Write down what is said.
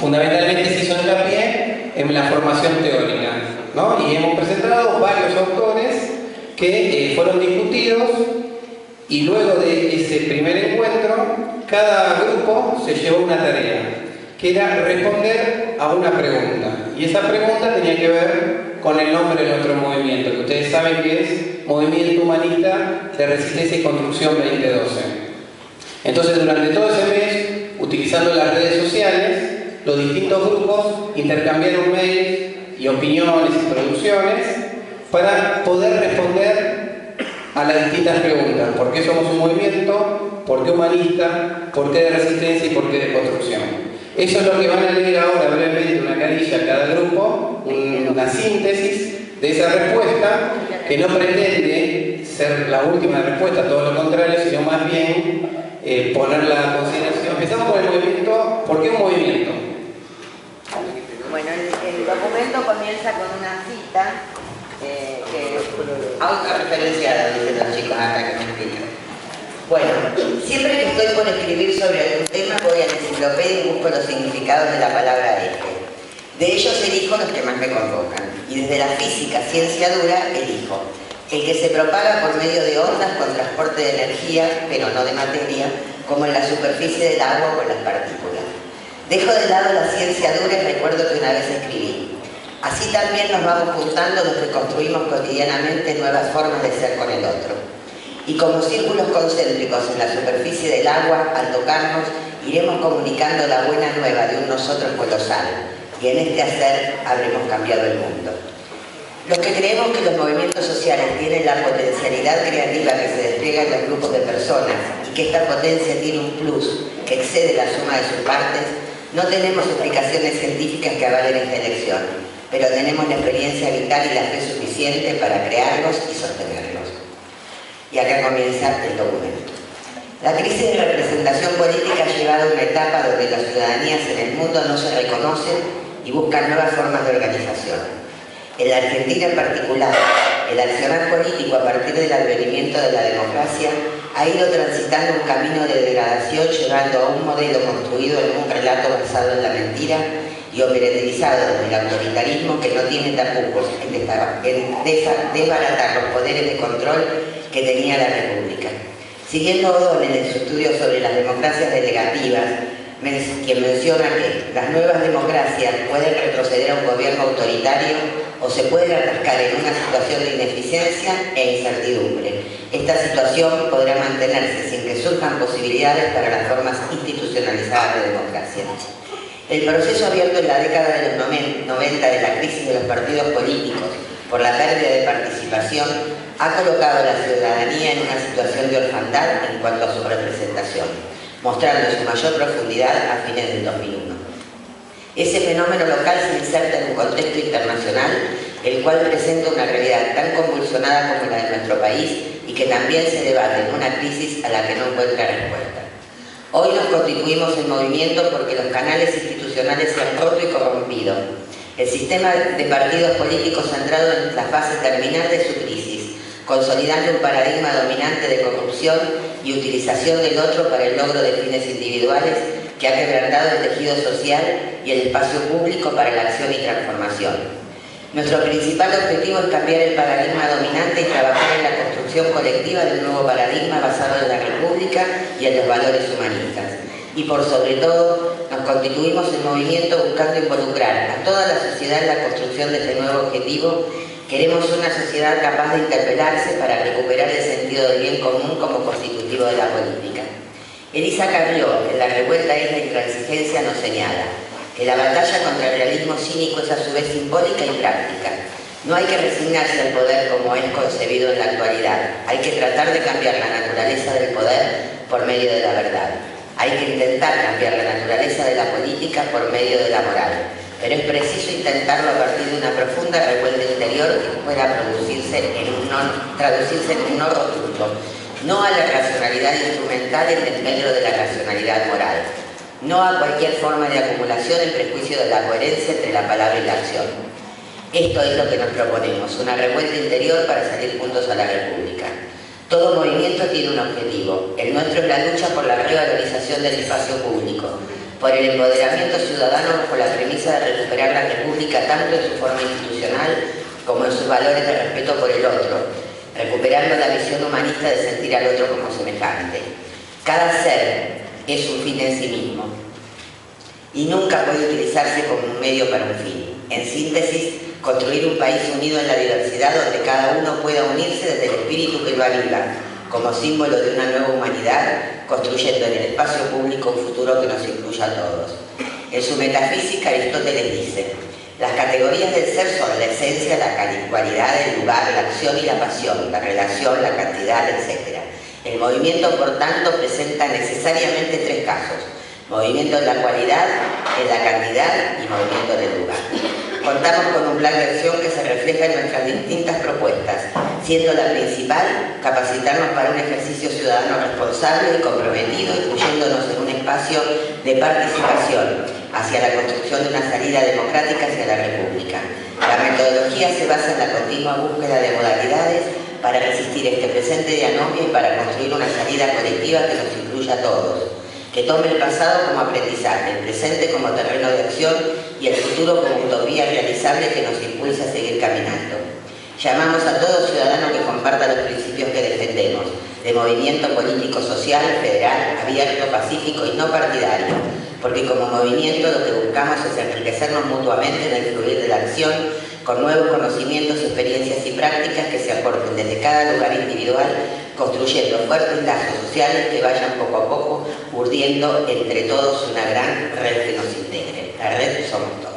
fundamentalmente se hizo hincapié en la formación teórica, ¿no? Y hemos presentado varios autores que fueron discutidos, y luego de ese primer encuentro, cada grupo se llevó una tarea, que era responder a una pregunta. Y esa pregunta tenía que ver con el nombre de nuestro movimiento, que ustedes saben que es Movimiento Humanista de Resistencia y Construcción 2012. Entonces, durante todo ese mes, utilizando las redes sociales, los distintos grupos intercambiaron mails y opiniones y producciones para poder responder a las distintas preguntas. ¿Por qué somos un movimiento? ¿Por qué humanista? ¿Por qué de resistencia y por qué de construcción? Eso es lo que van a leer ahora brevemente, una carilla a cada grupo, una síntesis de esa respuesta, que no pretende ser la última respuesta, todo lo contrario, sino más bien ponerla a consideración. Empezamos con el movimiento. ¿Por qué un movimiento? Bueno, el documento comienza con una cita que autorreferenciada, dicen los chicos acá que me explican. Bueno, siempre que estoy por escribir sobre algún tema voy a la enciclopedia y busco los significados de la palabra eje. De ellos elijo los que más me convocan. Y desde la física, ciencia dura, elijo el que se propaga por medio de ondas con transporte de energía, pero no de materia, como en la superficie del agua o en las partículas. Dejo de lado la ciencia dura y recuerdo que una vez escribí: así también nos vamos juntando los que construimos cotidianamente nuevas formas de ser con el otro. Y como círculos concéntricos en la superficie del agua, al tocarnos, iremos comunicando la buena nueva de un nosotros colosal. Y en este hacer habremos cambiado el mundo. Los que creemos que los movimientos sociales tienen la potencialidad creativa que se despliega en los grupos de personas y que esta potencia tiene un plus que excede la suma de sus partes, no tenemos explicaciones científicas que avalen esta elección, pero tenemos la experiencia vital y la fe suficiente para crearlos y sostenerlos. Y acá comienza el documento. La crisis de representación política ha llevado a una etapa donde las ciudadanías en el mundo no se reconocen y buscan nuevas formas de organización. En la Argentina en particular, el accionar político a partir del advenimiento de la democracia ha ido transitando un camino de degradación, llevando a un modelo construido en un relato basado en la mentira y operativizado desde el autoritarismo que no tiene tapujos en desbaratar los poderes de control que tenía la República. Siguiendo O'Donnell en su estudio sobre las democracias delegativas, quien menciona que las nuevas democracias pueden retroceder a un gobierno autoritario o se pueden atascar en una situación de ineficiencia e incertidumbre. Esta situación podrá mantenerse sin que surjan posibilidades para las formas institucionalizadas de democracia. El proceso abierto en la década de los 90 de la crisis de los partidos políticos por la pérdida de participación ha colocado a la ciudadanía en una situación de orfandad en cuanto a su representación, mostrando su mayor profundidad a fines del 2001. Ese fenómeno local se inserta en un contexto internacional, el cual presenta una realidad tan convulsionada como la de nuestro país y que también se debate en una crisis a la que no encuentra respuesta. Hoy nos constituimos en movimiento porque los canales institucionales se han roto y corrompido. El sistema de partidos políticos ha entrado en la fase terminal de su crisis, consolidando un paradigma dominante de corrupción y utilización del otro para el logro de fines individuales que ha quebrantado el tejido social y el espacio público para la acción y transformación. Nuestro principal objetivo es cambiar el paradigma dominante y trabajar en la construcción colectiva de un nuevo paradigma basado en la República y en los valores humanistas. Y por sobre todo, nos constituimos en movimiento buscando involucrar a toda la sociedad en la construcción de este nuevo objetivo. Queremos una sociedad capaz de interpelarse para recuperar el sentido del bien común como constitutivo de la política. Elisa Carrió, en La revuelta es la intransigencia, nos señala que la batalla contra el realismo cínico es a su vez simbólica y práctica. No hay que resignarse al poder como es concebido en la actualidad. Hay que tratar de cambiar la naturaleza del poder por medio de la verdad. Hay que intentar cambiar la naturaleza de la política por medio de la moral. Pero es preciso intentarlo a partir de una profunda revuelta interior que pueda traducirse en un no rotundo. No a la racionalidad instrumental en desmedro de la racionalidad moral. No a cualquier forma de acumulación en prejuicio de la coherencia entre la palabra y la acción. Esto es lo que nos proponemos, una revuelta interior para salir juntos a la República. Todo movimiento tiene un objetivo. El nuestro es la lucha por la revalorización del espacio público, por el empoderamiento ciudadano bajo la premisa de recuperar la República tanto en su forma institucional como en sus valores de respeto por el otro, recuperando la visión humanista de sentir al otro como semejante. Cada ser es un fin en sí mismo y nunca puede utilizarse como un medio para un fin. En síntesis, construir un país unido en la diversidad donde cada uno pueda unirse desde el espíritu que lo aviva, como símbolo de una nueva humanidad, construyendo en el espacio público un futuro que nos incluya a todos. En su metafísica, Aristóteles dice: las categorías del ser son la esencia, la cualidad, el lugar, la acción y la pasión, la relación, la cantidad, etc. El movimiento, por tanto, presenta necesariamente tres casos: movimiento en la cualidad, en la cantidad y movimiento en el lugar. Contamos con un plan de acción que se refleja en nuestras distintas propuestas, siendo la principal capacitarnos para un ejercicio ciudadano responsable y comprometido, incluyéndonos en un espacio de participación hacia la construcción de una salida democrática hacia la República. La metodología se basa en la continua búsqueda de modalidades para resistir este presente de anomia y para construir una salida colectiva que nos incluya a todos, que tome el pasado como aprendizaje, el presente como terreno de acción y el futuro como utopía realizable que nos impulsa a seguir caminando. Llamamos a todo ciudadano que comparta los principios que defendemos, de movimiento político-social, federal, abierto, pacífico y no partidario, porque como movimiento lo que buscamos es enriquecernos mutuamente en el fluir de la acción, con nuevos conocimientos, experiencias y prácticas que se aporten desde cada lugar individual, construyendo fuertes lazos sociales que vayan poco a poco urdiendo entre todos una gran red que nos integre. La red somos todos.